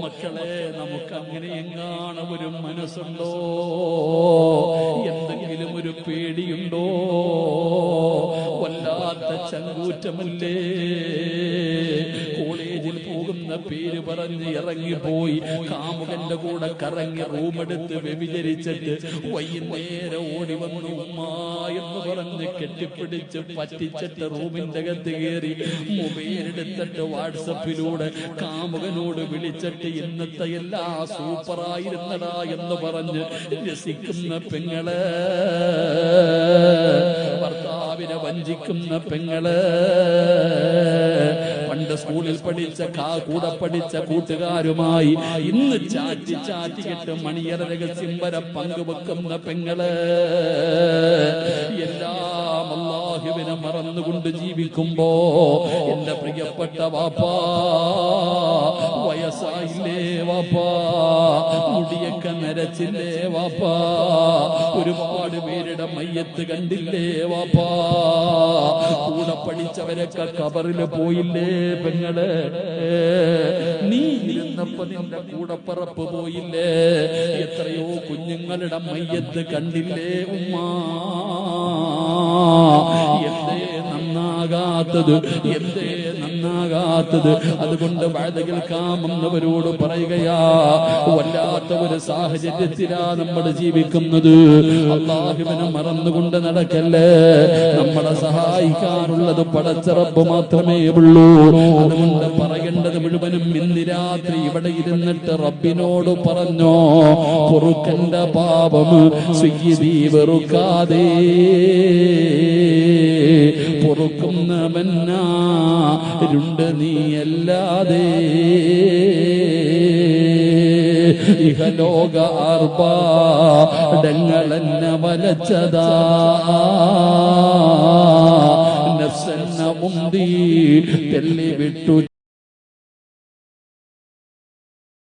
മക്കളെ, നമുക്ക് അങ്ങനെ എങ്ങാണ് ഒരു മനസ്സുണ്ടോ? എന്തെങ്കിലും ഒരു പേടിയുണ്ടോ? വല്ലാത്ത ചങ്കൂറ്റമല്ലേ? കോളേജിൽ പോകുന്ന പേര് പറഞ്ഞ് ഇറങ്ങിപ്പോയി കാമുകന്റെ കൂടെ കറങ്ങി റൂമെടുത്ത് വ്യഭിചരിച്ചിട്ട് വൈകുന്നേരം ഓടി വന്നു ഉമ്മ എന്ന് പറഞ്ഞ് കെട്ടിപ്പിടിച്ച് പറ്റിച്ചിട്ട് റൂമിന്റെ അകത്ത് കയറി മൊബൈൽ എടുത്തിട്ട് വാട്സപ്പിലൂടെ കാമുകനോട് വിളിച്ചിട്ട് ഇന്നത്തെ എല്ലാ സൂപ്പറായിരുന്നടാ എന്ന് പറഞ്ഞ് രസിക്കുന്ന പെങ്ങള്, ഭർത്താവിനെ വഞ്ചിക്കുന്ന പെങ്ങള്, പണ്ട് സ്കൂളിൽ പഠിച്ച കൂടെ പഠിച്ച കൂട്ടുകാരുമായി ഇന്ന് ചാറ്റിക്കിട്ട് മണിയറ രഹസ്യം വരെ പങ്കുവെക്കുന്ന പെങ്ങള്, എല്ലാം അല്ലാഹുവിനെ മറന്നുകൊണ്ട് ജീവിക്കുമ്പോ എന്റെ പ്രിയപ്പെട്ട വാപ്പാ, വയസ്സായില്ലേ വാപ്പാ, മുടിയൊക്കെ നരച്ചില്ലേ വാപ്പാ, ഒരുപാട് പേരുടെ മയ്യത്ത് കണ്ടില്ലേ വാപ്പാ, കൂടെ പഠിച്ചവരൊക്കെ കബറിൽ പോയില്ലേ പെങ്ങള്, നീ ഇരുന്നപ്പോ നിന്റെ കൂടപ്പറപ്പ് പോയില്ലേ, എത്രയോ കുഞ്ഞുങ്ങളുടെ മയ്യത്ത് കണ്ടില്ലേ ഉമ്മ, എന്തേ നന്നാകാത്തത്, എന്തേ നന്നാകാത്തത്? അതുകൊണ്ട് വഅദ കേൾക്കാമെന്നവരോട് പറയുകയാ, വല്ലാത്ത ഒരു സാഹചര്യത്തിലാ നമ്മൾ ജീവിക്കുന്നത്. അല്ലാഹുവിനെ മറന്നുകൊണ്ട് നടക്കല്ലേ. നമ്മളെ സഹായിക്കാനുള്ളത് പടച്ച റബ്ബ് മാത്രമേ ഉള്ളൂ. അതുകൊണ്ട് പറയേണ്ടത് മുഴുവനും ഇന്ന് രാത്രി ഇവിടെ ഇരുന്നിട്ട് റബ്ബിനോട് പറഞ്ഞോ, പൊറുക്കന്റെ പാപം സയ്യിദി വെറുക്കാതെ പൊറുക്കുന്നവനാരുണ്ട് നീയല്ലാതെ. ഇഹലോക ആർഭാടങ്ങളെന്നെ വലച്ചതാ, നഫ്സെന്ന മുന്തി തെല്ലി വിട്ടു